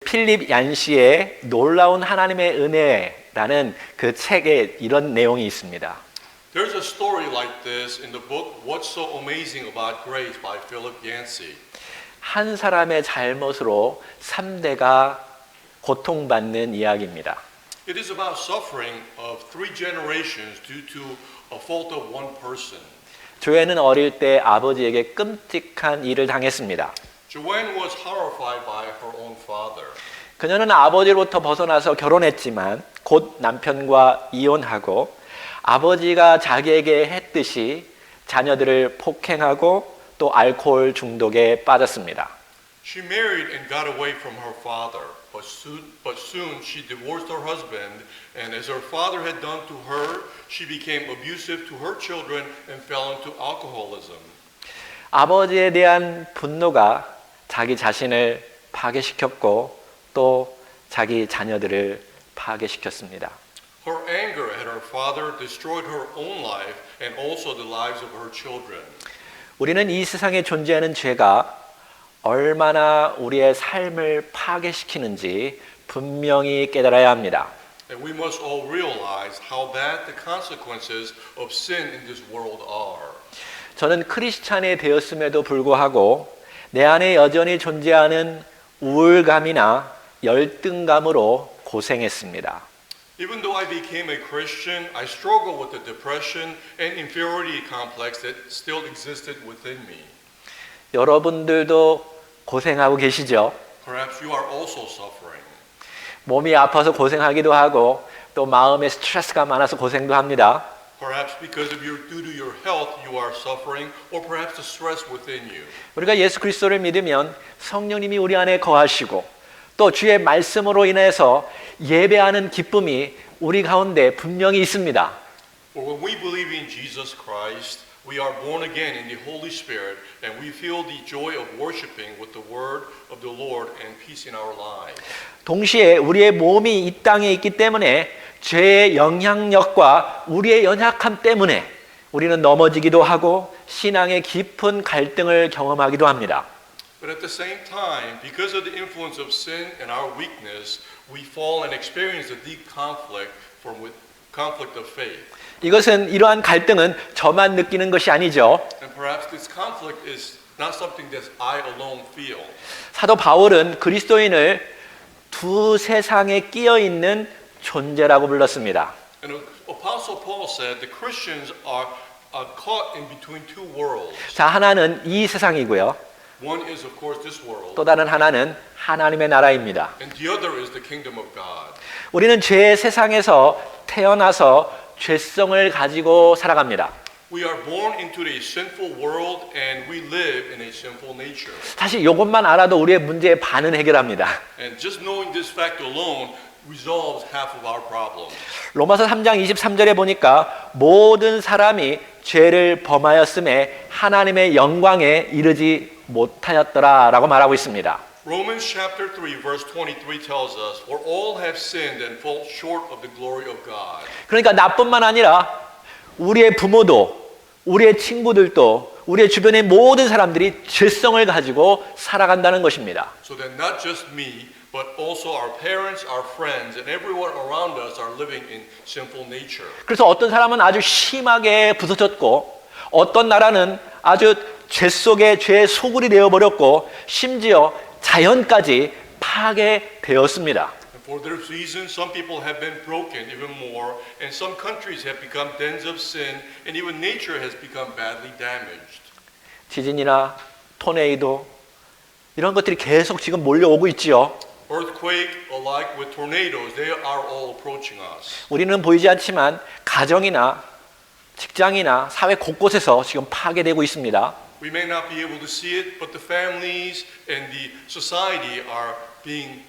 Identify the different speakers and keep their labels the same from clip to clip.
Speaker 1: 필립 얀시의 놀라운 하나님의 은혜라는 그 책에 이런 내용이 있습니다.
Speaker 2: There's a story like this in the book What's So Amazing About Grace by Philip Yancey.
Speaker 1: 한 사람의 잘못으로 3대가 고통받는 이야기입니다.
Speaker 2: It is about suffering of 3 generations due to a fault of one person.
Speaker 1: 조앤은 어릴 때 아버지에게 끔찍한 일을 당했습니다.
Speaker 2: Joanne was horrified by her own father.
Speaker 1: 그녀는 아버지로부터 벗어나서 결혼했지만 곧 남편과 이혼하고 아버지가 자기에게 했듯이 자녀들을 폭행하고 또 알코올 중독에 빠졌습니다.
Speaker 2: She married and got away from her father, but soon she divorced her husband, and as her father had done to her, she became abusive to her children and fell into alcoholism.
Speaker 1: 아버지에 대한 분노가 자기 자신을 파괴시켰고 또 자기 자녀들을 파괴시켰습니다.
Speaker 2: Her anger at her father destroyed her own life and also the lives of her children.
Speaker 1: 우리는 이 세상에 존재하는 죄가 얼마나 우리의 삶을 파괴시키는지 분명히 깨달아야 합니다.
Speaker 2: And we must all realize how bad the consequences of sin in this world are.
Speaker 1: 저는 크리스찬이 되었음에도 불구하고 내 안에 여전히 존재하는 우울감이나 열등감으로 고생했습니다.
Speaker 2: Even though I became a Christian, I struggled with the depression and inferiority complex that still existed within me.
Speaker 1: 여러분들도 고생하고 계시죠?
Speaker 2: Perhaps you are also suffering.
Speaker 1: 몸이 아파서 고생하기도 하고 또 마음에 스트레스가 많아서 고생도 합니다.
Speaker 2: Perhaps because of due to your health, you are suffering, or perhaps the stress within you.
Speaker 1: 우리가 예수 그리스도를 믿으면 성령님이 우리 안에 거하시고 또 주의 말씀으로 인해서 예배하는 기쁨이 우리 가운데 분명히 있습니다.
Speaker 2: But when we believe in Jesus Christ, we are born again in the Holy Spirit, and we feel the joy of worshiping with the word of the Lord and peace in our lives.
Speaker 1: 동시에 우리의 몸이 이 땅에 있기 때문에 죄의 영향력과 우리의 연약함 때문에 우리는 넘어지기도 하고 신앙의 깊은 갈등을 경험하기도 합니다.
Speaker 2: But at the same time, because of the influence of sin and our weakness, we fall and experience a deep conflict of faith.
Speaker 1: 이것은 이러한 갈등은 저만 느끼는 것이 아니죠.
Speaker 2: And perhaps this conflict is not something that I alone feel.
Speaker 1: 사도 바울은 그리스도인을 두 세상에 끼어 있는 존재라고 불렀습니다.
Speaker 2: And Apostle Paul said the Christians are caught in between 2 worlds.
Speaker 1: 자, 하나는 이 세상이고요.
Speaker 2: One is of course this world,
Speaker 1: 또 다른 하나는 하나님의 나라입니다.
Speaker 2: and the other is the kingdom of God.
Speaker 1: 우리는 죄의 세상에서 태어나서 죄성을 가지고 살아갑니다.
Speaker 2: We are born into a sinful world and we live in a sinful nature.
Speaker 1: 사실 이것만 알아도 우리의 문제의 반은 해결합니다.
Speaker 2: And just knowing this fact alone resolves half of our problems.
Speaker 1: 로마서 3장 23절에 보니까 모든 사람이 죄를 범하였음에 하나님의 영광에 이르지 못하였더라라고 말하고 있습니다.
Speaker 2: Romans chapter 3 verse 23 tells us, for all have sinned and fall short of the glory of God.
Speaker 1: 그러니까 나뿐만 아니라 우리의 부모도 우리의 친구들도 우리의 주변의 모든 사람들이 죄성을 가지고 살아간다는 것입니다.
Speaker 2: So that not just me, but also our parents, our friends, and everyone around us are living in sinful nature.
Speaker 1: 그래서 어떤 사람은 아주 심하게 부서졌고 어떤 나라는 아주 죄 속에 죄의 소굴이 되어버렸고 심지어 자연까지 파괴되었습니다.
Speaker 2: And for this reason, some people have been broken even more, and some countries have become dens of sin, and even nature has become badly damaged.
Speaker 1: 지진이나 토네이도 이런 것들이 계속 지금 몰려오고 있지요.
Speaker 2: Earthquake, alike with tornadoes, they are all approaching us.
Speaker 1: 우리는 보이지 않지만 가정이나 직장이나 사회 곳곳에서 지금 파괴되고 있습니다.
Speaker 2: We may not be able to see it, but the families and the society are being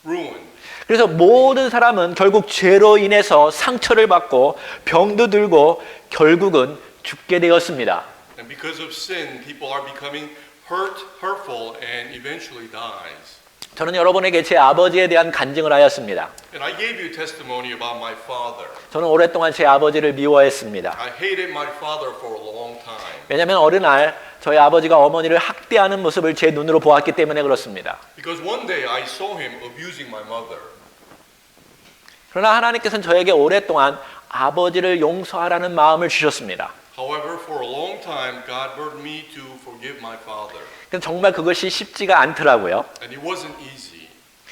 Speaker 2: ruined.
Speaker 1: 그래서 모든 사람은 결국 죄로 인해서 상처를 받고 병도 들고 결국은 죽게 되었습니다.
Speaker 2: And because of sin, people are becoming hurt, hurtful, and eventually dies.
Speaker 1: 저는 여러분에게 제 아버지에 대한 간증을 하였습니다.
Speaker 2: And I gave you testimony about my father.
Speaker 1: 저는 오랫동안 제 아버지를 미워했습니다.
Speaker 2: I hated my father for a long time.
Speaker 1: 왜냐하면 어느 날 저희 아버지가 어머니를 학대하는 모습을 제 눈으로 보았기 때문에 그렇습니다.
Speaker 2: Because one day I saw him abusing my mother.
Speaker 1: 그러나 하나님께서는 저에게 오랫동안 아버지를 용서하라는 마음을 주셨습니다.
Speaker 2: However, for a long time, God burdened me to forgive my father.
Speaker 1: 근데 정말 그것이 쉽지가 않더라고요.
Speaker 2: And it wasn't easy.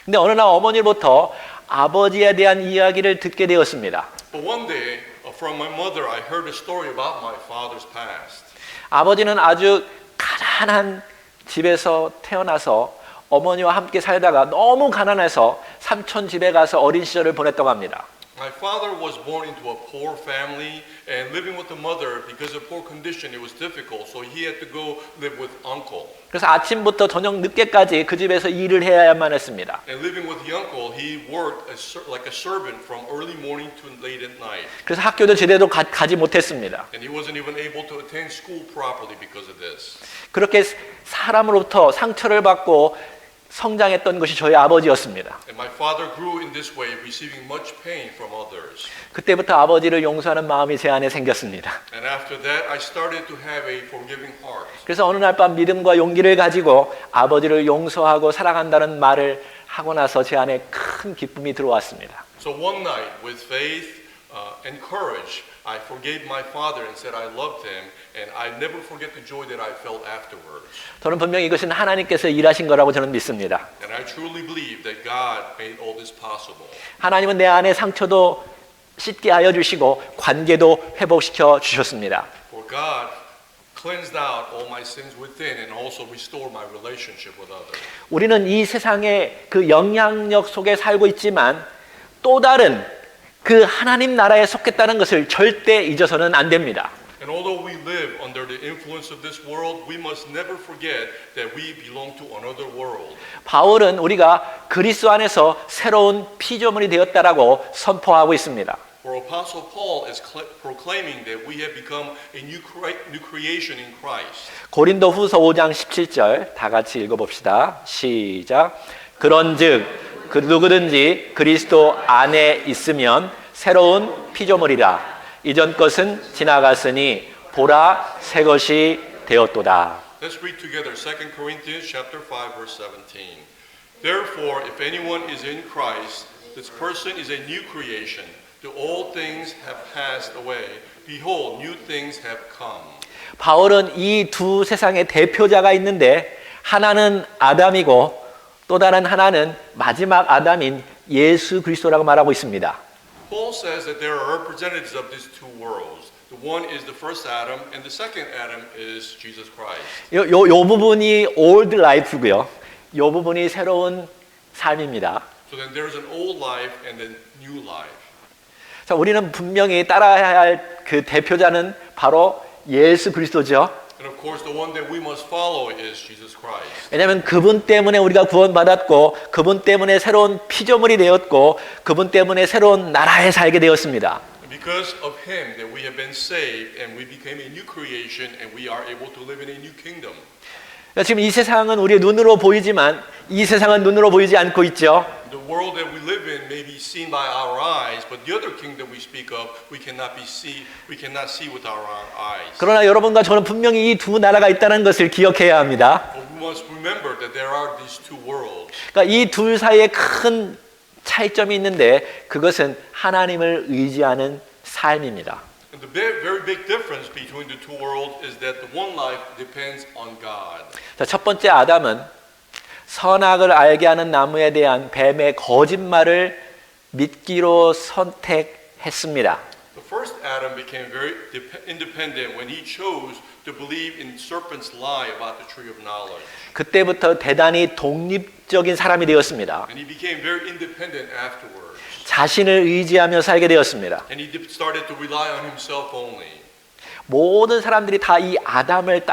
Speaker 1: 근데 어느 날 어머니로부터 아버지에 대한 이야기를 듣게 되었습니다.
Speaker 2: But one day, from my mother, I heard a story about my father's past.
Speaker 1: 아버지는 아주 가난한 집에서 태어나서 어머니와 함께 살다가 너무 가난해서 삼촌 집에 가서 어린 시절을 보냈다고 합니다.
Speaker 2: My father was born into a poor family and living with the mother because of poor condition it was difficult, so he had to go live with uncle.
Speaker 1: 그래서 아침부터 저녁 늦게까지 그 집에서 일을 해야만 했습니다.
Speaker 2: And living with the uncle, he worked like a servant from early morning to late at night.
Speaker 1: 그래서 학교도 제대로 가지 못했습니다.
Speaker 2: And he wasn't even able to attend school properly because of this.
Speaker 1: 그렇게 사람으로부터 상처를 받고 성장했던 것이 저희 아버지였습니다.
Speaker 2: And my father grew in this way, receiving much pain from others.
Speaker 1: 그때부터 아버지를 용서하는 마음이 제 안에 생겼습니다.
Speaker 2: And after that, I started to have a forgiving heart.
Speaker 1: 그래서 어느 날 밤 믿음과 용기를 가지고 아버지를 용서하고 사랑한다는 말을 하고 나서 제 안에 큰 기쁨이 들어왔습니다.
Speaker 2: So one night, with faith and courage, I forgave my father and said I loved him, and I never forget the joy that I felt afterwards.
Speaker 1: 저는 분명히 이것은 하나님께서 일하신 거라고 저는 믿습니다.
Speaker 2: And I truly believe that God made all this possible.
Speaker 1: 하나님은 내 안의 상처도 씻게 하여 주시고 관계도 회복시켜 주셨습니다.
Speaker 2: For God cleansed out all my sins within and also restored my relationship with others.
Speaker 1: 우리는 이 세상의 그 영향력 속에 살고 있지만 또 다른 그 하나님 나라에 속했다는 것을 절대 잊어서는 안 됩니다.
Speaker 2: And although we live under the influence of this world, we must never forget that we belong to another world.
Speaker 1: 바울은 우리가 그리스도 안에서 새로운 피조물이 되었다라고 선포하고 있습니다.
Speaker 2: For Apostle Paul is proclaiming that we have become a new creation in Christ.
Speaker 1: 고린도후서 5장 17절 다 같이 읽어봅시다. 시작. 그런즉 그 누구든지 그리스도 안에 있으면 새로운 피조물이라. 이전 것은 지나갔으니 보라 새 것이 되었도다.
Speaker 2: Let's read together 2 Corinthians chapter 5 verse 17. Therefore, if anyone is in Christ, this person is a new creation. The old things have passed away. Behold, new things have come.
Speaker 1: 바울은 이 두 세상의 대표자가 있는데 하나는 아담이고 또 다른 하나는 마지막 아담인 예수 그리스도라고 말하고 있습니다.
Speaker 2: Paul says that there are representatives of these two worlds. The one is the first Adam, and the second Adam is Jesus Christ.
Speaker 1: 요 부분이 old life고요. 요 부분이 새로운 삶입니다.
Speaker 2: So then there's an old life and a new life.
Speaker 1: 자, 우리는 분명히 따라야 할 그 대표자는 바로 예수 그리스도죠.
Speaker 2: And of course, the one that we must follow is Jesus Christ.
Speaker 1: 왜냐하면 그분 때문에 우리가 구원받았고 그분 때문에 새로운 피조물이 되었고 그분 때문에 새로운 나라에 살게 되었습니다.
Speaker 2: Because of him that we have been saved and we became a new creation and we are able to live in a new kingdom.
Speaker 1: 지금 이 세상은 우리의 눈으로 보이지만 이 세상은 눈으로 보이지 않고 있죠.
Speaker 2: The world that we live in may be seen by our eyes, but the other kingdom we speak of, we cannot see with our eyes.
Speaker 1: 그러나 여러분과 저는 분명히 이 두 나라가 있다는 것을 기억해야 합니다.
Speaker 2: But we must remember that there are these two worlds.
Speaker 1: 그러니까 이 둘 사이에 큰 차이점이 있는데 그것은 하나님을 의지하는 삶입니다.
Speaker 2: And the very big difference between the two worlds is that the one life depends on God.
Speaker 1: 자, 첫 번째 아담은 선악을 알게 하는 나무에 대한 뱀의 거짓말을 믿기로 선택했습니다.
Speaker 2: The first Adam became very independent when he chose to believe in serpent's lie about the tree of knowledge.
Speaker 1: 그때부터 대단히 독립적인 사람이 되었습니다.
Speaker 2: And he became very independent afterwards.
Speaker 1: 자신을 의지하며 살게 되었습니다.
Speaker 2: And he started to rely on himself only.
Speaker 1: 모든 사람들이 다 이 아담을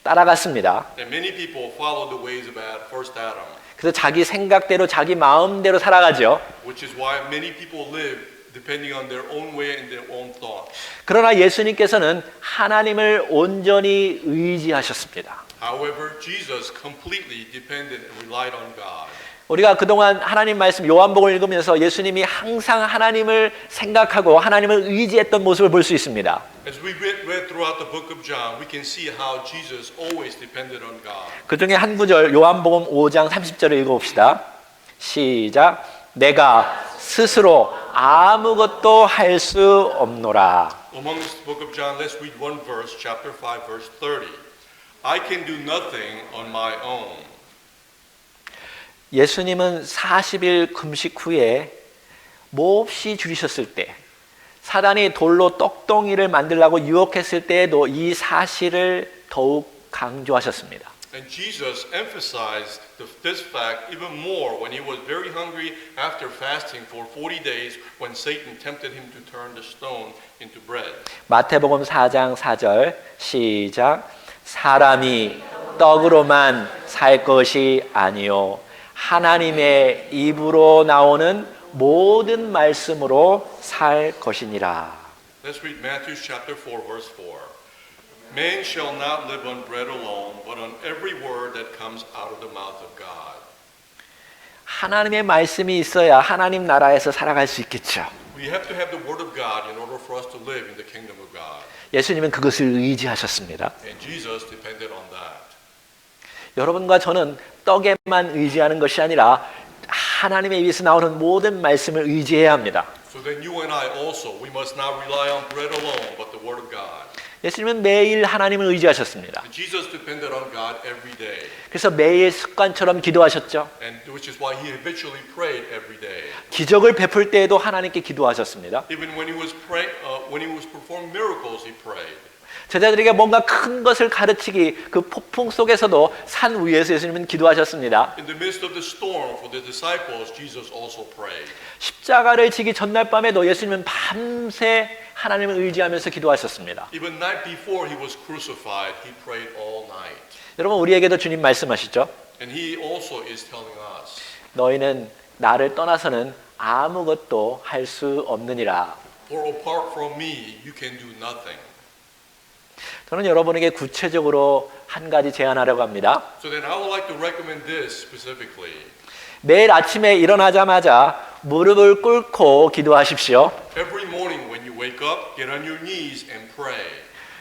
Speaker 1: 따라갔습니다.
Speaker 2: And many people followed the ways of first Adam,
Speaker 1: 그래서 자기 생각대로 자기 마음대로 살아가죠.
Speaker 2: which is why many people live depending on their own way and their own thoughts.
Speaker 1: 그러나 예수님께서는 하나님을 온전히 의지하셨습니다.
Speaker 2: However, Jesus completely depended and relied on God.
Speaker 1: 우리가 그동안 하나님 말씀 요한복음을 읽으면서 예수님이 항상 하나님을 생각하고 하나님을 의지했던 모습을 볼 수 있습니다.
Speaker 2: As we read throughout the book of John, we can see how Jesus always depended on God.
Speaker 1: 그 중에 한 구절 요한복음 5장 30절을 읽어봅시다. 시작. 내가 스스로 아무것도 할 수 없노라.
Speaker 2: Among the book of John, let's read one verse, chapter 5, verse 30. I can do nothing on my own.
Speaker 1: 예수님은 40일 금식 후에 몹시 줄이셨을 때 사단이 돌로 떡덩이를 만들라고 유혹했을 때에도 이 사실을 더욱 강조하셨습니다.
Speaker 2: And Jesus emphasized this fact even more when he was very hungry after fasting for 40 days when Satan tempted him to turn the stone into bread.
Speaker 1: 마태복음 4장 4절 시작. 사람이 떡으로만 살 것이 아니요 하나님의 입으로 나오는 모든 말씀으로 살 것이니라.
Speaker 2: Let's read Matthew chapter 4 verse 4. Man shall not live on bread alone, but on every word that comes out of the mouth of God.
Speaker 1: 하나님의 말씀이 있어야 하나님 나라에서 살아갈 수 있겠죠.
Speaker 2: We have to have the word of God in order for us to live in the kingdom of God.
Speaker 1: 예수님은 그것을 의지하셨습니다.
Speaker 2: And Jesus depended on that.
Speaker 1: 여러분과 저는 떡에만 의지하는 것이 아니라 하나님의 입에서 나오는 모든 말씀을 의지해야 합니다.
Speaker 2: So then you and I also, we must not rely on bread alone, but the word of God.
Speaker 1: 예수님은 매일 하나님을 의지하셨습니다.
Speaker 2: And Jesus depended on God every day.
Speaker 1: 그래서 매일 습관처럼 기도하셨죠.
Speaker 2: And which is why he habitually prayed every day.
Speaker 1: 기적을 베풀 때에도 하나님께 기도하셨습니다.
Speaker 2: Even when he was performing miracles, he prayed.
Speaker 1: 제자들에게 뭔가 큰 것을 가르치기 그 폭풍 속에서도 산 위에서 예수님은 기도하셨습니다.
Speaker 2: In the midst of the storm for the disciples, Jesus also prayed.
Speaker 1: 십자가를 지기 전날 밤에도 예수님은 밤새 하나님을 의지하면서 기도하셨습니다.
Speaker 2: Even night before he was crucified, he prayed all night.
Speaker 1: 여러분 우리에게도 주님 말씀하시죠.
Speaker 2: And he also is telling us,
Speaker 1: 너희는 나를 떠나서는 아무것도 할 수 없느니라.
Speaker 2: for apart from me, you can do nothing.
Speaker 1: 저는 여러분에게 구체적으로 한 가지 제안하려고 합니다.
Speaker 2: So then I would like to recommend this specifically.
Speaker 1: 매일 아침에 일어나자마자 무릎을 꿇고 기도하십시오.
Speaker 2: Every morning when you wake up, get on your knees and pray.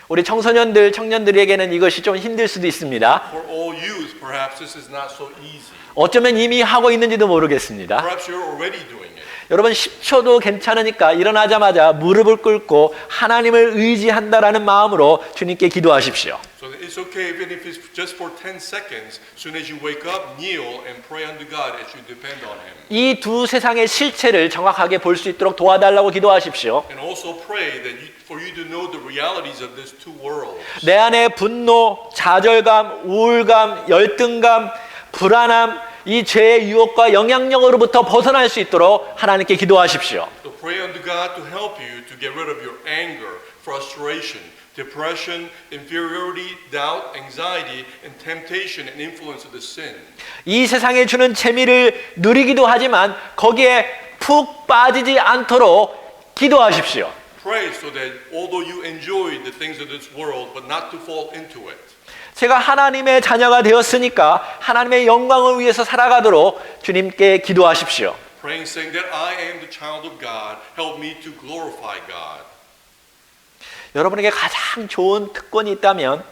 Speaker 1: 우리 청소년들, 청년들에게는 이것이 좀 힘들 수도 있습니다.
Speaker 2: For all youth, perhaps this is not so easy.
Speaker 1: 어쩌면 이미 하고 있는지도 모르겠습니다.
Speaker 2: Perhaps you're already doing it.
Speaker 1: 여러분 10초도 괜찮으니까 일어나자마자 무릎을 꿇고 하나님을 의지한다라는 마음으로 주님께 기도하십시오.
Speaker 2: So it's okay even if it's just for 10 seconds. As soon as you wake up, kneel and pray unto God as you depend on Him.
Speaker 1: 이 두 세상의 실체를 정확하게 볼 수 있도록 도와달라고 기도하십시오.
Speaker 2: And also pray that for you to know the realities of these two worlds.
Speaker 1: 내 안에 분노, 좌절감, 우울감, 열등감, 불안함, 이 죄의 유혹과 영향력으로부터 벗어날 수 있도록 하나님께 기도하십시오.
Speaker 2: So pray unto God to help you to get rid of your anger, frustration, depression, inferiority, doubt, anxiety, and temptation and influence of the sin.
Speaker 1: 이 세상에 주는 재미를 누리기도 하지만 거기에 푹 빠지지 않도록 기도하십시오.
Speaker 2: Pray so that although you enjoy the things of this world, but not to fall into it.
Speaker 1: 제가 하나님의 자녀가 되었으니까 하나님의 영광을 위해서 살아가도록 주님께 기도하십시오.
Speaker 2: Praying, saying that I am the child of God, help me to glorify God.
Speaker 1: 여러분에게 가장 좋은 특권이 있다면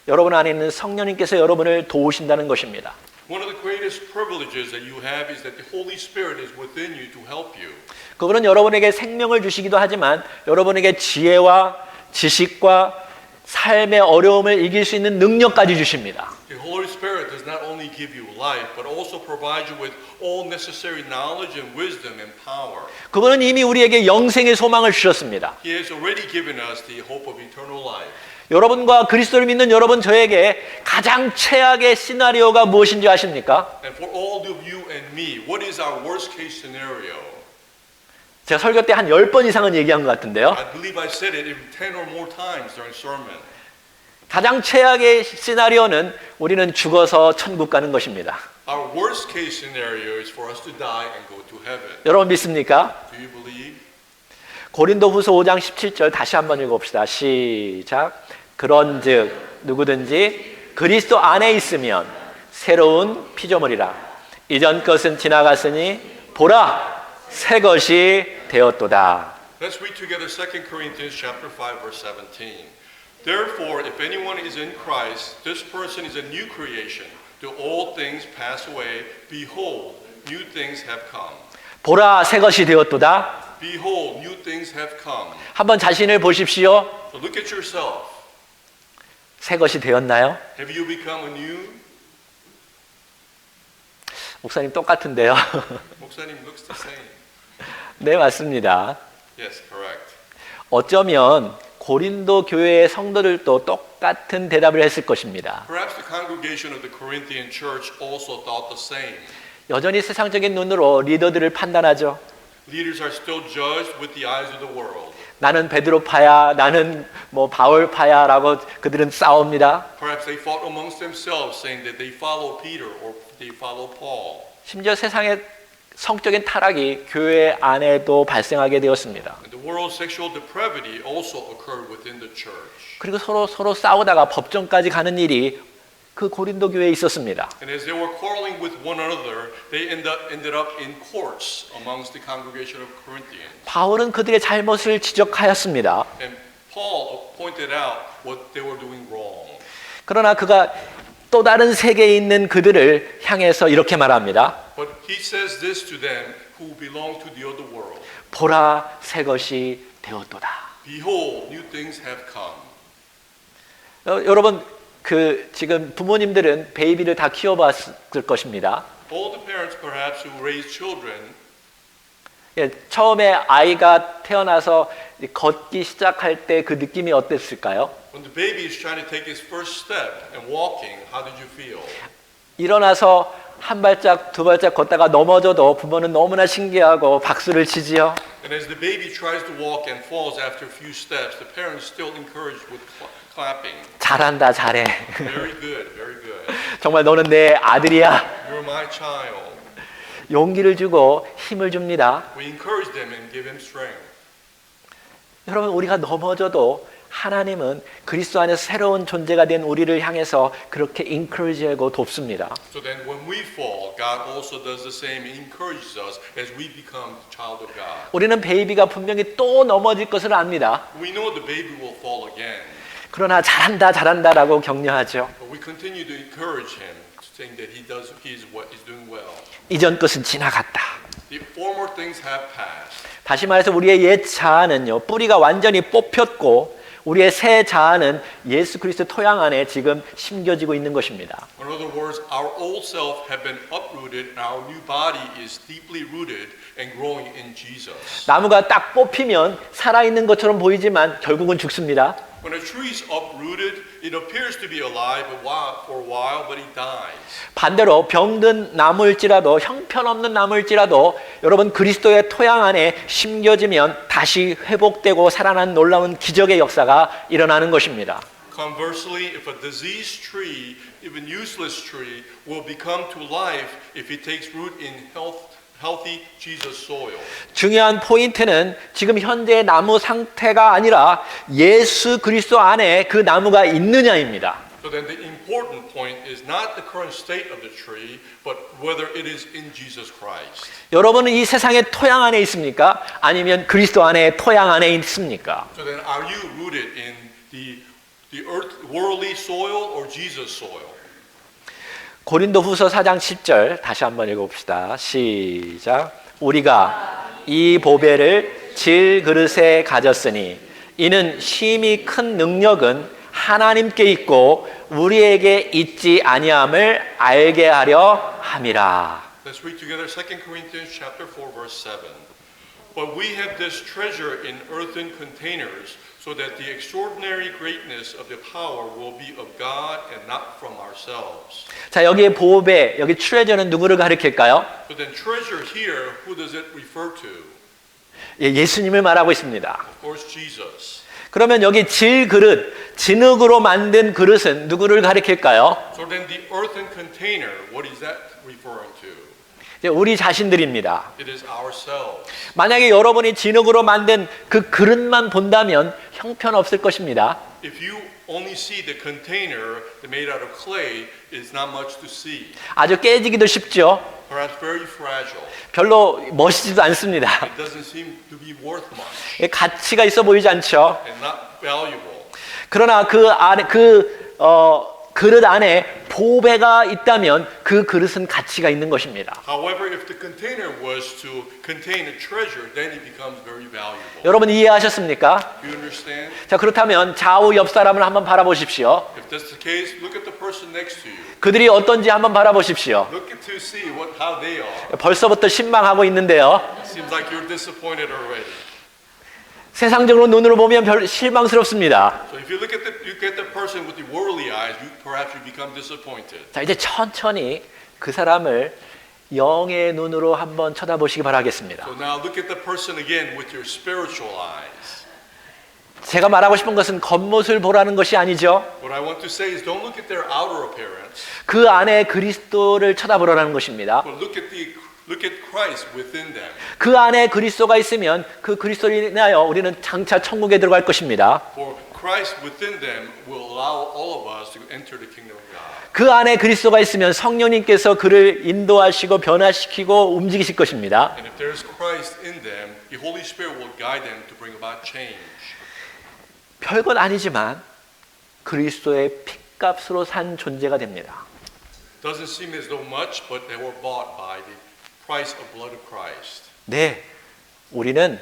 Speaker 1: 여러분 안에 있는 성령님께서 여러분을 도우신다는 것입니다.
Speaker 2: One of the greatest privileges that you have is that the Holy Spirit is within you to help you.
Speaker 1: 그분은 여러분에게 생명을 주시기도 하지만 여러분에게 지혜와 지식과 삶의 어려움을 이길 수 있는 능력까지 주십니다.
Speaker 2: The Holy Spirit does not only give you life, but also provide you with all necessary knowledge and wisdom and power.
Speaker 1: 그분은 이미 우리에게 영생의 소망을 주셨습니다.
Speaker 2: He has already given us the hope of eternal life.
Speaker 1: 여러분과 그리스도를 믿는 여러분 저에게 가장 최악의 시나리오가 무엇인지 아십니까?
Speaker 2: And for all of you and me, what is our worst case scenario?
Speaker 1: 제가 설교 때 한 10번 이상은 얘기한 것 같은데요.
Speaker 2: I believe I said it even 10 or more times during sermon.
Speaker 1: 가장 최악의 시나리오는 우리는 죽어서 천국 가는 것입니다.
Speaker 2: Our worst case scenario is for us to die and go to heaven.
Speaker 1: 여러분 믿습니까?
Speaker 2: Do you believe?
Speaker 1: 고린도후서 5장 17절 다시 한번 읽어봅시다. 시작. 그런즉 누구든지 그리스도 안에 있으면 새로운 피조물이라. 이전 것은 지나갔으니 보라 새 것이 되었도다.
Speaker 2: Let's read together 2 Corinthians chapter 5 verse 17. Therefore, if anyone is in Christ, this person is a new creation. The old things pass away. Behold, new things have come.
Speaker 1: 보라 새 것이 되었도다.
Speaker 2: Behold, new things have come.
Speaker 1: 한번 자신을 보십시오.
Speaker 2: So look at yourself.
Speaker 1: 새 것이 되었나요?
Speaker 2: Have you become a new?
Speaker 1: 목사님 똑같은데요.
Speaker 2: 목사님 looks the same.
Speaker 1: 네, 맞습니다.
Speaker 2: Yes, correct.
Speaker 1: 어쩌면 고린도 교회의 성도들도 똑같은 대답을 했을 것입니다.
Speaker 2: Perhaps the congregation of the Corinthian church also thought the same.
Speaker 1: 여전히 세상적인 눈으로 리더들을 판단하죠.
Speaker 2: Leaders are still judged with the eyes of the world.
Speaker 1: 나는 베드로파야, 나는 뭐 바울파야라고 그들은 싸웁니다.
Speaker 2: Perhaps they fought amongst themselves, saying that they follow Peter or they follow Paul.
Speaker 1: 심지어 세상의 성적인 타락이 교회 안에도 발생하게 되었습니다.
Speaker 2: And the world's sexual depravity also occurred within the church.
Speaker 1: 그리고 서로 싸우다가 법정까지 가는 일이 그 고린도 교회에 있었습니다.
Speaker 2: And as they were quarreling with one another, they ended up in courts amongst the congregation of Corinthians.
Speaker 1: 바울은 그들의 잘못을 지적하였습니다.
Speaker 2: And Paul pointed out what they were doing wrong.
Speaker 1: 그러나 그가 또 다른 세계에 있는 그들을 향해서 이렇게 말합니다.
Speaker 2: But he says this to them who belong to the other world.
Speaker 1: 보라 새 것이 되었도다.
Speaker 2: Behold, new things have come.
Speaker 1: 여러분 그 지금 부모님들은 베이비를 다 키워봤을 것입니다.
Speaker 2: All the parents perhaps who raise children,
Speaker 1: 예, 처음에 아이가 태어나서 걷기 시작할 때 그 느낌이 어땠을까요?
Speaker 2: when the baby is trying to take his first step and walking, how did you feel?
Speaker 1: 일어나서 한 발짝 두 발짝 걷다가 넘어져도 부모는 너무나 신기하고 박수를 치지요.
Speaker 2: And as the baby tries to walk and falls after a few steps, the parents still encourage with clapping.
Speaker 1: 잘한다, 잘해.
Speaker 2: Very good, very good.
Speaker 1: 정말 너는 내 아들이야.
Speaker 2: You're my child.
Speaker 1: 용기를 주고 힘을 줍니다.
Speaker 2: We encourage them and give him strength.
Speaker 1: 여러분 우리가 넘어져도 하나님은 그리스도 안에서 새로운 존재가 된 우리를 향해서 그렇게 encourage하고 돕습니다.
Speaker 2: So then when we fall, God also does the same. He encourages us as we become child of God.
Speaker 1: 우리는 베이비가 분명히 또 넘어질 것을 압니다.
Speaker 2: We know the baby will fall again,
Speaker 1: 그러나 잘한다, 잘한다라고 격려하죠.
Speaker 2: but we continue to encourage him, saying that he's doing well.
Speaker 1: 이전 것은 지나갔다.
Speaker 2: The former things have passed.
Speaker 1: 다시 말해서 우리의 옛 자아는요, 뿌리가 완전히 뽑혔고 우리의 새 자아는 예수 그리스도 토양 안에 지금 심겨지고 있는 것입니다.
Speaker 2: In other words, our old self have been uprooted, and our new body is deeply rooted and growing in Jesus.
Speaker 1: 나무가 딱 뽑히면 살아있는 것처럼 보이지만 결국은 죽습니다.
Speaker 2: When a tree is uprooted, it appears to be alive for a while, but it dies.
Speaker 1: 반대로 병든 나무일지라도 형편없는 나무일지라도 여러분 그리스도의 토양 안에 심겨지면 다시 회복되고 살아난 놀라운 기적의 역사가 일어나는 것입니다.
Speaker 2: Conversely, if a diseased tree, even useless tree, will become to life if it takes root in healthy Jesus soil.
Speaker 1: 중요한 포인트는 지금 현재의 나무 상태가 아니라 예수 그리스도 안에 그 나무가 있느냐입니다.
Speaker 2: So then the important point is not the current state of the tree, but whether it is in Jesus Christ.
Speaker 1: 여러분은 이 세상의 토양 안에 있습니까? 아니면 그리스도 안에 토양 안에 있습니까?
Speaker 2: So then are you rooted in the earth, worldly soil or Jesus soil?
Speaker 1: 고린도후서 4장 10절 다시 한번 읽어봅시다. 시작. 우리가 이 보배를 질 그릇에 가졌으니 이는 심히 큰 능력은 하나님께 있고 우리에게 있지 아니함을 알게 하려 함이라.
Speaker 2: Let's read together 2 Corinthians chapter 4 verse 7. But we have this treasure in earthen containers so that the extraordinary greatness of the power will be of God and not from ourselves.
Speaker 1: 자, 여기에 보배, 여기 트레저는 누구를 가리킬까요?
Speaker 2: So then treasure here, who does it refer to?
Speaker 1: 예수님을 말하고 있습니다.
Speaker 2: Of course Jesus.
Speaker 1: 그러면 여기 질 그릇, 진흙으로 만든 그릇은 누구를 가리킬까요?
Speaker 2: So then the earthen container, what is that referring to?
Speaker 1: 우리 자신들입니다.
Speaker 2: It is ourselves.
Speaker 1: 만약에 여러분이 진흙으로 만든 그 그릇만 본다면 형편없을 것입니다.
Speaker 2: If you only see the container that made out of clay, is not much to see.
Speaker 1: 아주 깨지기도 쉽죠.
Speaker 2: Perhaps very fragile.
Speaker 1: 별로 멋있지도 않습니다.
Speaker 2: It doesn't seem to be worth much
Speaker 1: 가치가 있어 보이지 않죠.
Speaker 2: and not valuable.
Speaker 1: 그러나 그 안에 그릇 안에 보배가 있다면 그 그릇은 가치가 있는 것입니다.
Speaker 2: However, if the container was to contain a treasure, then it becomes very valuable.
Speaker 1: 여러분 이해하셨습니까?
Speaker 2: Do you understand?
Speaker 1: 자, 그렇다면 좌우 옆 사람을 한번 바라보십시오.
Speaker 2: If that's the case, look at the person next to you.
Speaker 1: 그들이 어떤지 한번 바라보십시오.
Speaker 2: Look at to see how they are.
Speaker 1: 벌써부터 신망하고 있는데요.
Speaker 2: It seems like you're disappointed already.
Speaker 1: 세상적으로 눈으로 보면 별 실망스럽습니다.
Speaker 2: So if you look at the person with the worldly eyes, perhaps you become disappointed.
Speaker 1: 자, 이제 천천히 그 사람을 영의 눈으로 한번 쳐다보시기 바라겠습니다.
Speaker 2: So now look at the person again with your spiritual eyes.
Speaker 1: 제가 말하고 싶은 것은 겉모습을 보라는 것이 아니죠.
Speaker 2: What I want to say is don't look at their outer appearance,
Speaker 1: 그 안에 그리스도를 쳐다보라는 것입니다.
Speaker 2: but look at Christ within them.
Speaker 1: 그 안에 그리스도가 있으면 그 그리스도로 인하여 우리는 장차 천국에 들어갈 것입니다.
Speaker 2: For Christ within them will allow all of us to enter the kingdom of God.
Speaker 1: 그 안에 그리스도가 있으면 성령님께서 그를 인도하시고 변화시키고 움직이실 것입니다.
Speaker 2: And if there is Christ in them, the Holy Spirit will guide them to bring about change.
Speaker 1: 별것 아니지만 그리스도의 핏값으로 산 존재가 됩니다.
Speaker 2: Doesn't seem as though much, but they were bought by the price of blood of Christ.
Speaker 1: 네, 우리는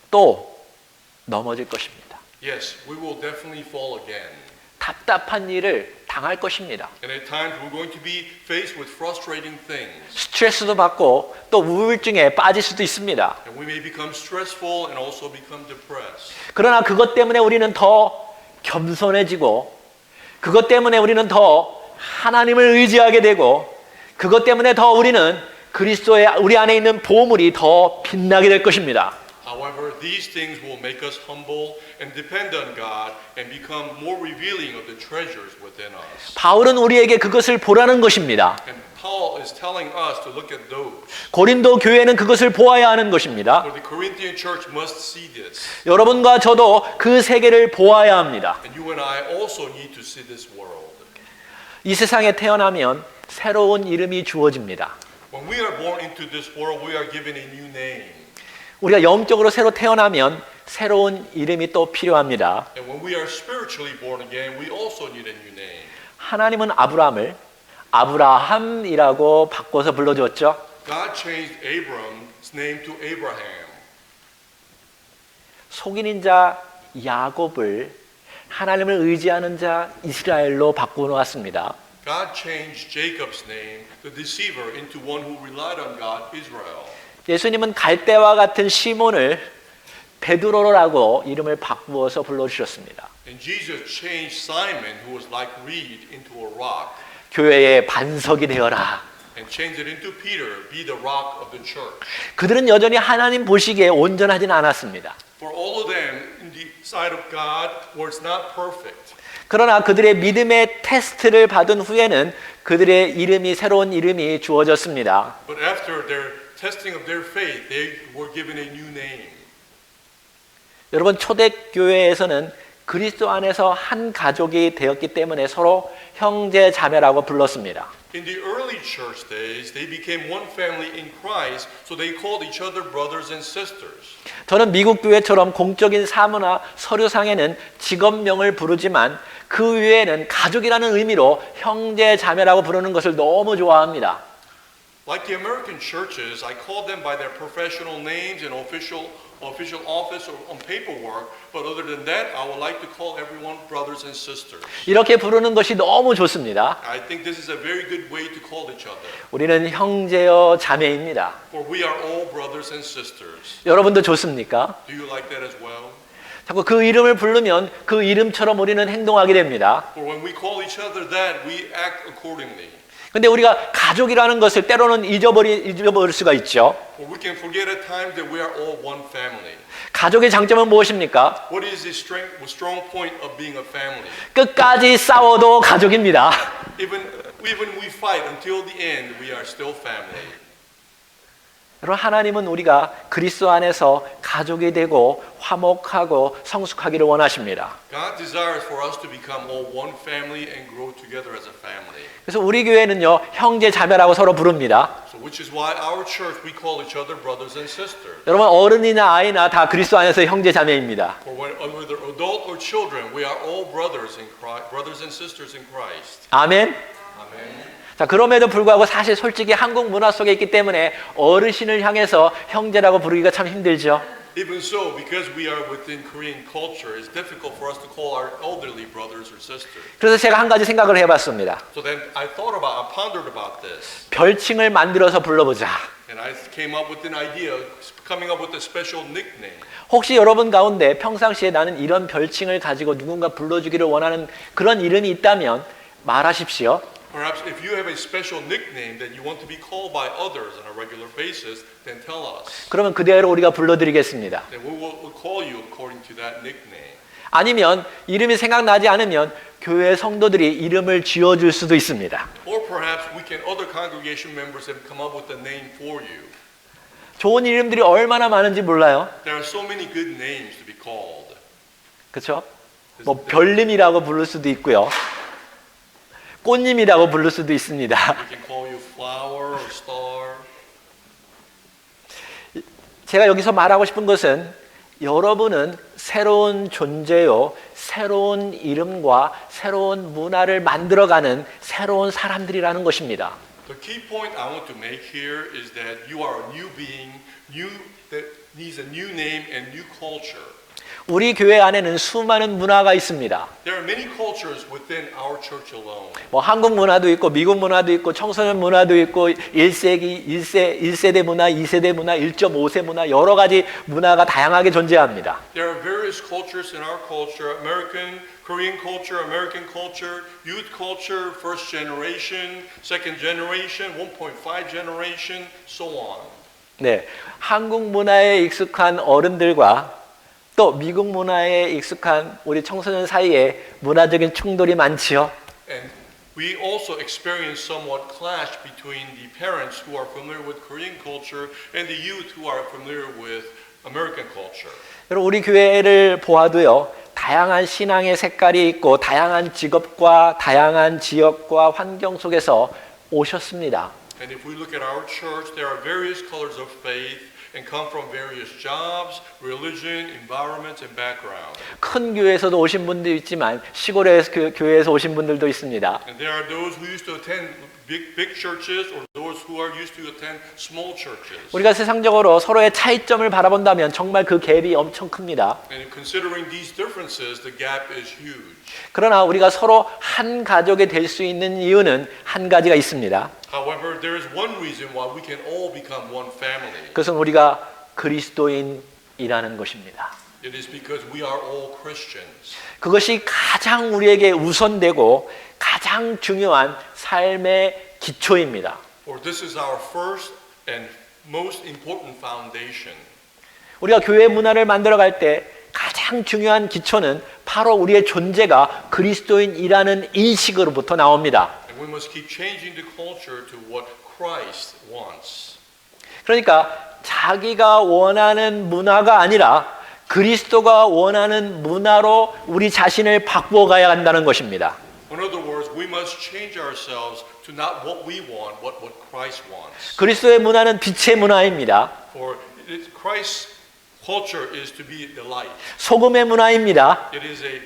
Speaker 1: 또 넘어질 것입니다.
Speaker 2: Yes, we will definitely fall again.
Speaker 1: 답답한 일을 당할 것입니다.
Speaker 2: And at times we're going to be faced with frustrating things.
Speaker 1: 스트레스도 받고 또 우울증에 빠질 수도 있습니다.
Speaker 2: And we may become stressful and also become depressed.
Speaker 1: 그러나 그것 때문에 우리는 더 겸손해지고 그것 때문에 우리는 더 하나님을 의지하게 되고 그것 때문에 더 우리는 그리스도의 우리 안에 있는 보물이 더 빛나게 될 것입니다.
Speaker 2: However, these things will make us humble and depend on God and become more revealing of the treasures within us.
Speaker 1: 바울은 우리에게 그것을 보라는 것입니다.
Speaker 2: And Paul is telling us to look at those.
Speaker 1: 고린도 교회는 그것을 보아야 하는 것입니다.
Speaker 2: For the Corinthian church must see this.
Speaker 1: 여러분과 저도 그 세계를 보아야 합니다.
Speaker 2: And you and I also need to see this world.
Speaker 1: 이 세상에 태어나면 새로운 이름이 주어집니다.
Speaker 2: When we are born into this world, we are given a new name.
Speaker 1: 우리가 영적으로 새로 태어나면 새로운 이름이 또 필요합니다.
Speaker 2: And when we are spiritually born again, we also need a new name.
Speaker 1: 하나님은 아브라함을 아브라함이라고 바꿔서 불러줬죠.
Speaker 2: God changed Abram's name to Abraham.
Speaker 1: 속인인 자 야곱을 하나님을 의지하는 자 이스라엘로 바꾸어놨습니다.
Speaker 2: God changed Jacob's name, the deceiver, into one who relied on God, Israel.
Speaker 1: 예수님은 갈대와 같은 시몬을 베드로라고 이름을 바꾸어서 불러주셨습니다.
Speaker 2: And Jesus changed Simon, who was like reed, into a rock,
Speaker 1: 교회의 반석이 되어라.
Speaker 2: and changed it into Peter, be the rock of the church.
Speaker 1: 그들은 여전히 하나님 보시기에 온전하진 않았습니다.
Speaker 2: For all of them, in the sight of God, was not perfect.
Speaker 1: 그러나 그들의 믿음의 테스트를 받은 후에는 그들의 이름이 새로운 이름이 주어졌습니다.
Speaker 2: But after their testing of their faith, they were given a new name.
Speaker 1: 여러분 초대교회에서는 그리스도 안에서 한 가족이 되었기 때문에 서로 형제 자매라고 불렀습니다.
Speaker 2: In the early church days, they became one family in Christ, so they called each other brothers and sisters.
Speaker 1: 저는 미국 교회처럼 공적인 사무나 서류상에는 직업명을 부르지만 그 외에는 가족이라는 의미로 형제 자매라고 부르는 것을 너무 좋아합니다.
Speaker 2: Like the American churches, I call them by their professional names and official office or on paperwork, but other than that, I would like to call everyone brothers and sisters.
Speaker 1: 이렇게 부르는 것이 너무 좋습니다.
Speaker 2: I think this is a very good way to call each other.
Speaker 1: 우리는 형제여 자매입니다.
Speaker 2: For we are all brothers and sisters.
Speaker 1: 여러분도 좋습니까?
Speaker 2: Do you like that as well?
Speaker 1: 자꾸 그 이름을 부르면 그 이름처럼 우리는 행동하게 됩니다.
Speaker 2: For when we call each other that, we act accordingly.
Speaker 1: 근데 우리가 가족이라는 것을 때로는 잊어버릴 수가 있죠.
Speaker 2: For we can forget at times that we are all one family.
Speaker 1: 가족의 장점은 무엇입니까?
Speaker 2: What is the strong point of being a family?
Speaker 1: 끝까지 싸워도 가족입니다.
Speaker 2: Even we fight until the end, we are still family.
Speaker 1: 여러분, 하나님은 우리가 그리스도 안에서 가족이 되고 화목하고 성숙하기를 원하십니다.
Speaker 2: God desires for us to become all one family and grow together as a family.
Speaker 1: 그래서 우리 교회는요, 형제 자매라고 서로 부릅니다.
Speaker 2: So which is why our church we call each other brothers and sisters.
Speaker 1: 여러분, 어른이나 아이나 다 그리스도 안에서 형제 자매입니다.
Speaker 2: For whether adult or children, we are all brothers in Christ, brothers and sisters in Christ.
Speaker 1: 아멘.
Speaker 2: Amen.
Speaker 1: 자, 그럼에도 불구하고 사실 솔직히 한국 문화 속에 있기 때문에 어르신을 향해서 형제라고 부르기가 참 힘들죠.
Speaker 2: Even so, because we are within Korean culture, it's difficult for us to call our elderly brothers or sisters.
Speaker 1: 그래서 제가 한 가지 생각을 해봤습니다.
Speaker 2: So then I pondered about this,
Speaker 1: 별칭을 만들어서 불러보자.
Speaker 2: and I came up with an idea, coming up with a special nickname.
Speaker 1: 혹시 여러분 가운데 평상시에 나는 이런 별칭을 가지고 누군가 불러주기를 원하는 그런 이름이 있다면 말하십시오.
Speaker 2: Perhaps if you have a special nickname that you want to be called by others on a regular basis, then tell us.
Speaker 1: 그러면 그대로 우리가 불러드리겠습니다.
Speaker 2: Then we'll call you according to that nickname.
Speaker 1: 아니면 이름이 생각나지 않으면 교회 성도들이 이름을 지어줄 수도 있습니다.
Speaker 2: Or perhaps other congregation members have come up with a name for you.
Speaker 1: 좋은 이름들이 얼마나 많은지 몰라요.
Speaker 2: There are so many good names to be called.
Speaker 1: 그렇죠? 뭐 별님이라고 부를 수도 있고요. 꽃님이라고 부를 수도 있습니다.
Speaker 2: We can call you flower or star.
Speaker 1: 제가 여기서 말하고 싶은 것은 여러분은 새로운 존재요, 새로운 이름과 새로운 문화를 만들어가는 새로운 사람들이라는 것입니다.
Speaker 2: The key point I want to make here is that you are a new being, that needs a new name and new culture.
Speaker 1: 우리 교회 안에는 수많은 문화가 있습니다.
Speaker 2: There are many cultures within our church alone.
Speaker 1: 뭐 한국 문화도 있고 미국 문화도 있고 청소년 문화도 있고 1세대 문화, 2세대 문화, 1.5세 문화 여러 가지 문화가 다양하게 존재합니다.
Speaker 2: There are various cultures in our culture, Korean culture, American culture, youth culture, first generation, second generation, 1.5 generation, so on.
Speaker 1: 네, 한국 문화에 익숙한 어른들과 또 미국 문화에 익숙한 우리 청소년 사이에 문화적인 충돌이 많지요.
Speaker 2: And we also experience somewhat clash between the parents who are familiar with Korean culture and the youth who are familiar with American culture.
Speaker 1: 여러분, 우리 교회를 보아도요, 다양한 신앙의 색깔이 있고 다양한 직업과 다양한 지역과 환경 속에서 오셨습니다.
Speaker 2: And if we look at our church, there are various colors of faith and come from various jobs, religion, environments, and background.
Speaker 1: 큰 교회에서도 오신 분도 있지만 시골의 교회에서 오신 분들도 있습니다.
Speaker 2: And there are those who used to attend big churches or those who are used to attend small churches.
Speaker 1: 우리가 세상적으로 서로의 차이점을 바라본다면 정말 그 갭이 엄청 큽니다.
Speaker 2: And considering these differences, the gap is huge.
Speaker 1: 그러나 우리가 서로 한 가족이 될 수 있는 이유는 한 가지가 있습니다.
Speaker 2: However, there is one reason why we can all become one family.
Speaker 1: 그것은 우리가 그리스도인이라는 것입니다.
Speaker 2: It is because we are all Christians.
Speaker 1: 그것이 가장 우리에게 우선되고 가장 중요한 삶의 기초입니다.
Speaker 2: For this is our first and most important foundation.
Speaker 1: 우리가 교회 문화를 만들어갈 때 가장 중요한 기초는 바로 우리의 존재가 그리스도인이라는 인식으로부터 나옵니다.
Speaker 2: And we must keep changing the culture to what Christ wants.
Speaker 1: 그러니까 자기가 원하는 문화가 아니라 그리스도가 원하는 문화로 우리 자신을 바꾸어 가야 한다는 것입니다.
Speaker 2: In other words, we must change ourselves to not what we want, but what Christ wants.
Speaker 1: 그리스도의 문화는 빛의 문화입니다.
Speaker 2: For Christ's culture is to be the light.
Speaker 1: 소금의 문화입니다.
Speaker 2: It is a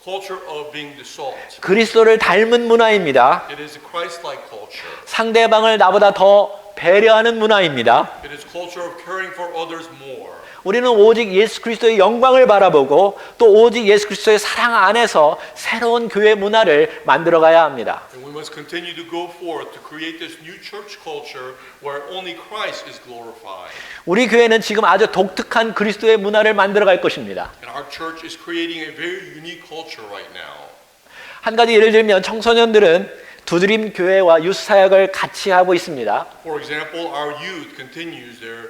Speaker 2: culture of being the salt.
Speaker 1: 그리스도를 닮은 문화입니다.
Speaker 2: It is a Christ-like culture.
Speaker 1: 상대방을 나보다 더 배려하는 문화입니다.
Speaker 2: It is culture of caring for others more.
Speaker 1: 우리는 오직 예수 그리스도의 영광을 바라보고 또 오직 예수 그리스도의 사랑 안에서 새로운 교회 문화를 만들어 가야 합니다.
Speaker 2: And we must continue to go forth to create this new church culture where only Christ is glorified.
Speaker 1: 우리 교회는 지금 아주 독특한 그리스도의 문화를 만들어 갈 것입니다.
Speaker 2: And our church is creating a very unique culture right now.
Speaker 1: 한 가지 예를 들면 청소년들은 두드림 교회와 유스 사역을 같이 하고 있습니다.
Speaker 2: For example, our youth continues their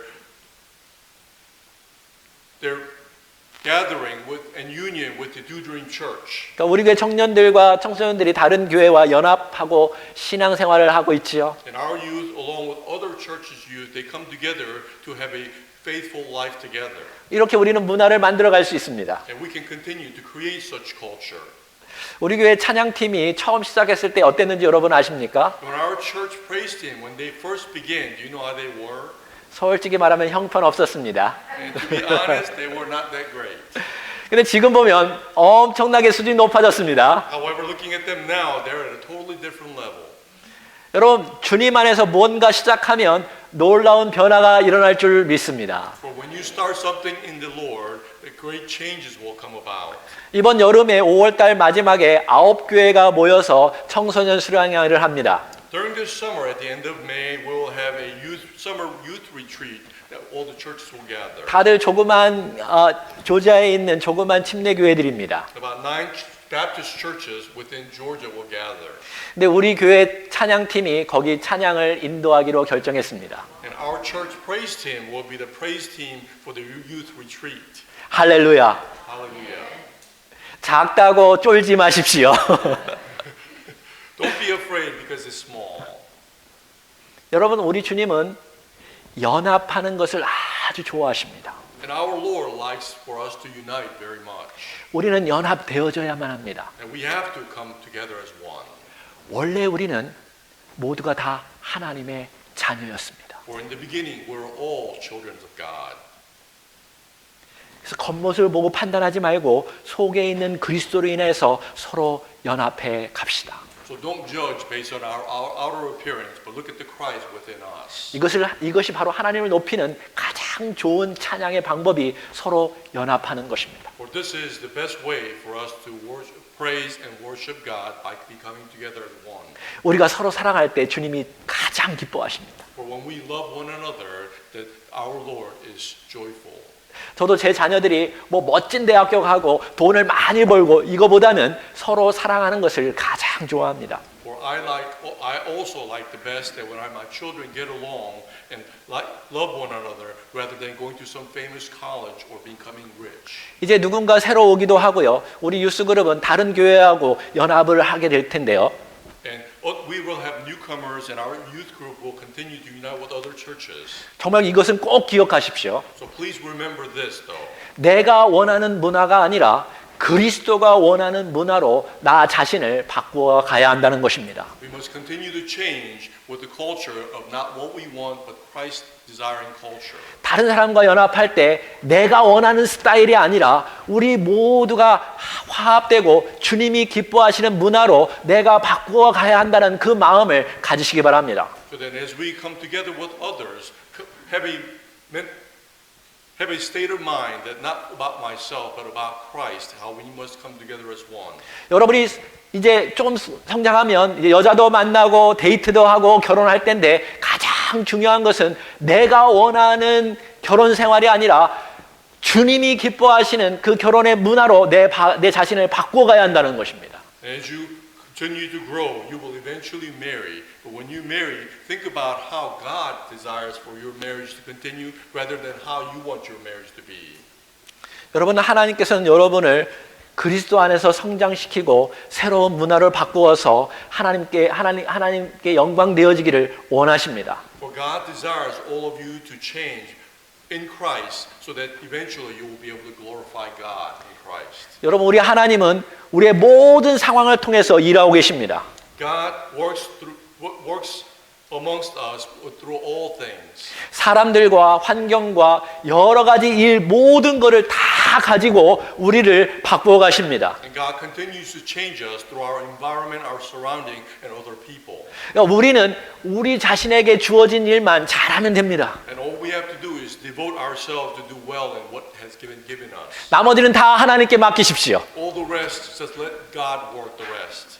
Speaker 2: gathering with and union with the New Dream Church.
Speaker 1: 그러니까 우리 교회 청년들과 청소년들이 다른 교회와 연합하고 신앙생활을 하고 있지요.
Speaker 2: And our youth, along with other churches' youth, they come together to have a faithful life together.
Speaker 1: 이렇게 우리는 문화를 만들어갈 수 있습니다.
Speaker 2: And we can continue to create such culture.
Speaker 1: 우리 교회 찬양팀이 처음 시작했을 때 어땠는지 여러분 아십니까?
Speaker 2: When our church praise team, when they first began, do you know how they were?
Speaker 1: 솔직히 말하면 형편없었습니다.
Speaker 2: And to be honest, they were not that great.
Speaker 1: 근데 지금 보면 엄청나게 수준이 높아졌습니다.
Speaker 2: However, looking at them now, they're at a totally different level.
Speaker 1: 여러분, 주님 안에서 뭔가 시작하면 놀라운 변화가 일어날 줄 믿습니다.
Speaker 2: For when you start something in the Lord, the great changes will come about.
Speaker 1: 이번 여름에 5월달 마지막에 9교회가 모여서 청소년 수련회를 합니다.
Speaker 2: During this summer, at the end of May, we will have a summer youth retreat that all the churches will gather.
Speaker 1: 다들 조그만 조지아에 있는 조그만 침례교회들입니다.
Speaker 2: About 9 Baptist churches within Georgia will gather.
Speaker 1: 근데 우리 교회 찬양팀이 거기 찬양을 인도하기로 결정했습니다.
Speaker 2: And our church praise team will be the praise team for the youth retreat.
Speaker 1: 할렐루야.
Speaker 2: Hallelujah.
Speaker 1: 작다고 쫄지 마십시오.
Speaker 2: Don't be afraid because it's small.
Speaker 1: 여러분, 우리 주님은 연합하는 것을 아주 좋아하십니다.
Speaker 2: And our Lord likes for us to unite very much.
Speaker 1: 우리는 연합되어져야만 합니다.
Speaker 2: And we have to come together as one.
Speaker 1: 원래 우리는 모두가 다 하나님의 자녀였습니다.
Speaker 2: For in the beginning, we were all children of God.
Speaker 1: 그래서 겉모습을 보고 판단하지 말고 속에 있는 그리스도로 인해서 서로 연합해 갑시다.
Speaker 2: So don't judge based on our outer appearance, but look at the Christ within us.
Speaker 1: 이것이 바로 하나님을 높이는 가장 좋은 찬양의 방법이 서로 연합하는 것입니다.
Speaker 2: For this is the best way for us to praise and worship God by becoming together as one.
Speaker 1: 우리가 서로 사랑할 때 주님이 가장 기뻐하십니다.
Speaker 2: For when we love one another, that our Lord is joyful.
Speaker 1: 저도 제 자녀들이 뭐 멋진 대학교 가고 돈을 많이 벌고 이거보다는 서로 사랑하는 것을 가장 좋아합니다.
Speaker 2: For I also like the best that when my children get along and love one another rather than going to some famous college or becoming rich.
Speaker 1: 이제 누군가 새로 오기도 하고요. 우리 유스 그룹은 다른 교회하고 연합을 하게 될 텐데요.
Speaker 2: And we will have newcomers and our youth group will continue to unite with other churches.
Speaker 1: 정말 이것은 꼭 기억하십시오.
Speaker 2: So please remember this though.
Speaker 1: 내가 원하는 문화가 아니라 그리스도가 원하는 문화로 나 자신을 바꾸어 가야 한다는 것입니다.
Speaker 2: We must continue to change with the culture of not what we want but Christ desiring culture.
Speaker 1: 다른 사람과 연합할 때 내가 원하는 스타일이 아니라 우리 모두가 화합되고 주님이 기뻐하시는 문화로 내가 바꾸어 가야 한다는 그 마음을 가지시기 바랍니다.
Speaker 2: So then as we come together with others, have a state of mind that not about myself but about Christ, how we must come together as one.
Speaker 1: 여러분이 이제 조금 성장하면 이제 여자도 만나고 데이트도 하고 결혼할 때인데 가장 중요한 것은 내가 원하는 결혼 생활이 아니라 주님이 기뻐하시는 그 결혼의 문화로 내 자신을 바꾸어 가야 한다는 것입니다.
Speaker 2: As you continue to grow, you will eventually marry. But when you marry, think about how God desires for your marriage to continue rather than how you want your marriage to be.
Speaker 1: 여러분, 하나님께서는 여러분을 그리스도 안에서 성장시키고 새로운 문화를 바꾸어서 하나님께 영광 되어지기를 원하십니다.
Speaker 2: For God desires all of you to change in Christ so that eventually you will be able to glorify God in Christ.
Speaker 1: 여러분, 우리 하나님은 우리의 모든 상황을 통해서 일하고 계십니다.
Speaker 2: God works amongst us through all things.
Speaker 1: 사람들과 환경과 여러 가지 일 모든 것을 다 가지고 우리를 바꾸어 가십니다.
Speaker 2: And God continues to change us through our environment, our surrounding, and other people.
Speaker 1: 그러니까 우리는 우리 자신에게 주어진 일만 잘하면 됩니다.
Speaker 2: And all we have to do is devote ourselves to do well in what has been given us.
Speaker 1: 나머지는 다 하나님께 맡기십시오.
Speaker 2: All the rest, just let God work the rest.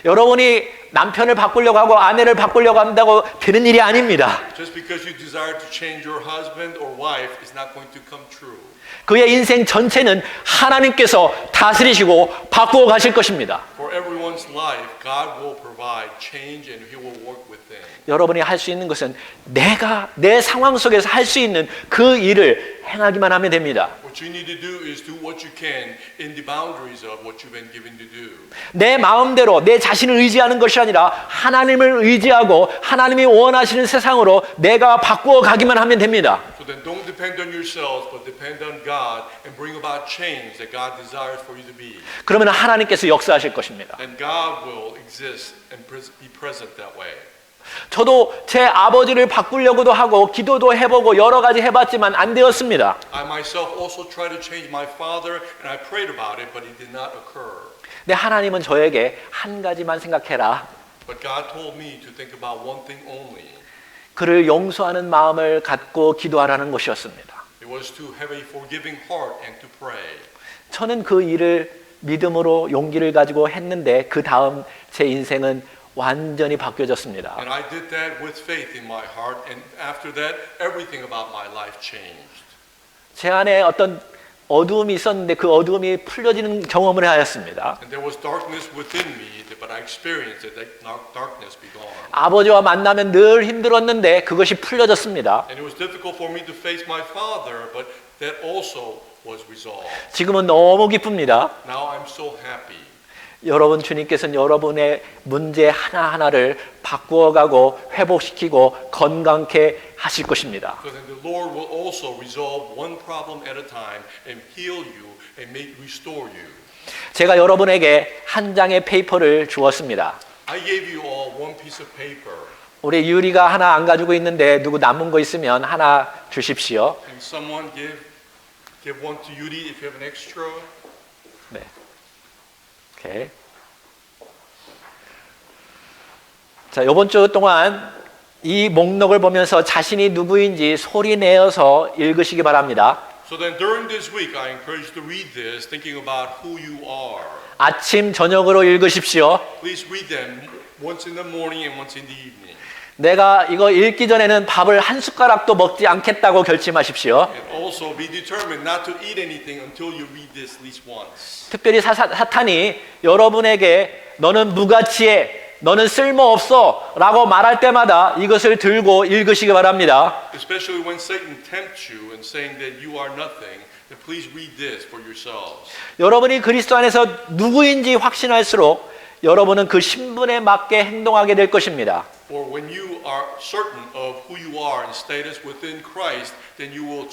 Speaker 1: 여러분이 남편을 바꾸려고 하고 아내를 바꾸려고 한다고 되는 일이 아닙니다.
Speaker 2: Just because you desire to change your husband or wife is not going to come true.
Speaker 1: 그의 인생 전체는 하나님께서 다스리시고 바꾸어 가실 것입니다.
Speaker 2: For everyone's life, God will provide change and He will work within.
Speaker 1: 여러분이 할 수 있는 것은 내가 내 상황 속에서 할 수 있는 그 일을 행하기만 하면 됩니다.
Speaker 2: What you need to do is do what you can in the boundaries of what you've been given to do.
Speaker 1: 내 마음대로 내 자신을 의지하는 것이 아니라 하나님을 의지하고 하나님이 원하시는 세상으로 내가 바꾸어 가기만 하면 됩니다.
Speaker 2: So then don't depend on yourselves, but depend on God and bring about change that God desires for you to be.
Speaker 1: 그러면 하나님께서 역사하실 것입니다.
Speaker 2: And God will exist and be present that way.
Speaker 1: 저도 제 아버지를 바꾸려고도 하고 기도도 해보고 여러 가지 해봤지만 안 되었습니다.
Speaker 2: I myself also tried to change my father and I prayed about it, but it did not occur.
Speaker 1: 근데 하나님은 저에게 한 가지만 생각해라.
Speaker 2: But God told me to think about one thing only.
Speaker 1: 그를 용서하는 마음을 갖고 기도하라는 것이었습니다.
Speaker 2: It was to have a forgiving heart and to pray.
Speaker 1: 저는 그 일을 믿음으로 용기를 가지고 했는데 그 다음 제 인생은 완전히 바뀌어졌습니다.
Speaker 2: And I did that with faith in my heart, and after that, everything about my life changed.
Speaker 1: 제 안에 어떤 어두움이 있었는데 그 어두움이 풀려지는 경험을 하였습니다.
Speaker 2: And there was darkness within me, but I experienced it, that darkness be gone.
Speaker 1: 아버지와 만나면 늘 힘들었는데 그것이 풀려졌습니다.
Speaker 2: And it was difficult for me to face my father, but that also was resolved.
Speaker 1: 지금은 너무 기쁩니다.
Speaker 2: Now I'm so happy.
Speaker 1: 여러분 주님께서는 여러분의 문제 하나하나를 바꾸어가고 회복시키고 건강케 하실 것입니다.
Speaker 2: So then the Lord will also resolve one problem at a time and heal you and restore you.
Speaker 1: 제가 여러분에게 한 장의 페이퍼를 주었습니다.
Speaker 2: I gave you all one piece of paper.
Speaker 1: 우리 유리가 하나 안 가지고 있는데 누구 남은 거 있으면 하나 주십시오.
Speaker 2: Can someone give one to Yuri if you have an extra?
Speaker 1: 네. 오케이. 자, 이번 주 동안 이 목록을 보면서 자신이 누구인지 소리 내어서 읽으시기 바랍니다.
Speaker 2: So then during this week, I encourage you to read this, thinking about who you are.
Speaker 1: 아침, 저녁으로 읽으십시오.
Speaker 2: Please read them once in the morning and once in the evening.
Speaker 1: 내가 이거 읽기 전에는 밥을 한 숟가락도 먹지 않겠다고 결심하십시오.
Speaker 2: And also be determined not to eat anything until you read this at least once.
Speaker 1: 특별히 사탄이 여러분에게 너는 무가치해, 너는 쓸모없어 라고 말할 때마다 이것을 들고 읽으시기 바랍니다.
Speaker 2: Especially when Satan tempts you and saying that you are nothing, then please read this for yourselves.
Speaker 1: 여러분이 그리스도 안에서 누구인지 확신할수록 여러분은 그 신분에 맞게 행동하게 될 것입니다.
Speaker 2: For when you are certain of who you are and status within Christ, then your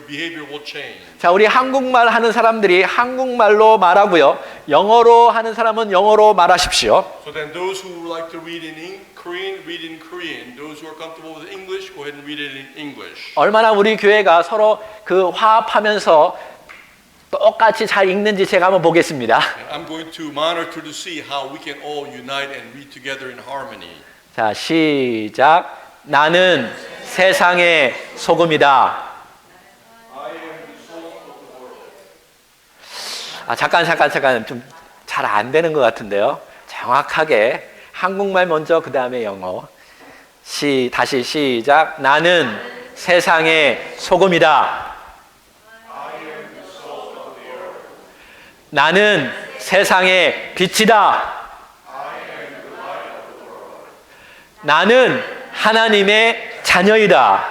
Speaker 2: behavior will change.
Speaker 1: 자, 우리 한국말 하는 사람들이 한국말로 말하고요. 영어로 하는 사람은 영어로 말하십시오.
Speaker 2: So then those who like to read in Korean, read in Korean. Those who are comfortable with English, go ahead and read it in English.
Speaker 1: 얼마나 우리 교회가 서로 그 화합하면서 똑같이 잘 읽는지 제가 한번 보겠습니다.
Speaker 2: I'm going to monitor to see how we can all unite and read together in harmony.
Speaker 1: 자, 시작. 나는 세상의 소금이다. 잠깐 좀 잘 안 되는 것 같은데요. 정확하게 한국말 먼저 그 다음에 영어. 다시 시작. 나는 세상의 소금이다. 나는 세상의 빛이다. 나는 하나님의 자녀이다.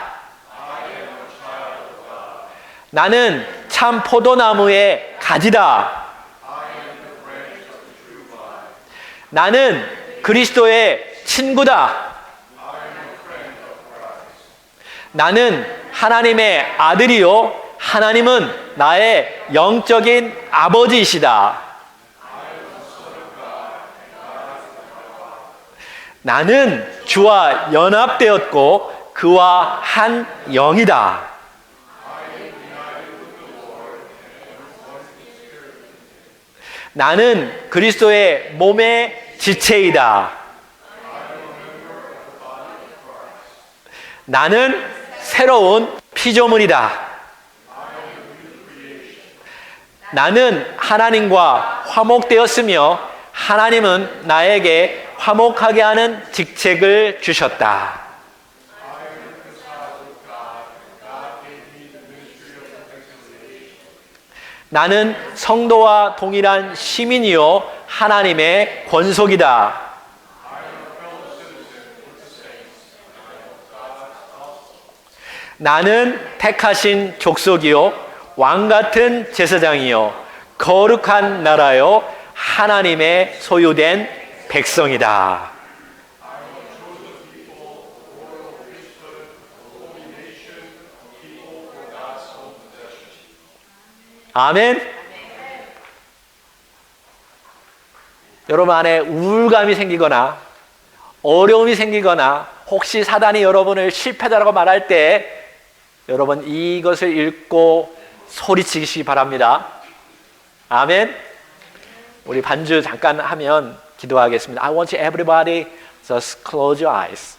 Speaker 1: 나는 참 포도나무의 가지다. 나는 그리스도의 친구다. 나는 하나님의 아들이요. 하나님은 나의 영적인 아버지이시다. 나는 주와 연합되었고 그와 한 영이다. 나는 그리스도의 몸의 지체이다. 나는 새로운 피조물이다. 나는 하나님과 화목되었으며 하나님은 나에게 화목하게 하는 직책을 주셨다. 나는 성도와 동일한 시민이요 하나님의 권속이다. 나는 택하신 족속이요 왕 같은 제사장이요 거룩한 나라요 하나님의 소유된 백성이다. 아멘. 여러분 안에 우울감이 생기거나 어려움이 생기거나 혹시 사단이 여러분을 실패자라고 말할 때 여러분 이것을 읽고 소리치시기 바랍니다. 아멘. 우리 반주 잠깐 하면 기도하겠습니다. I want you everybody just close your eyes.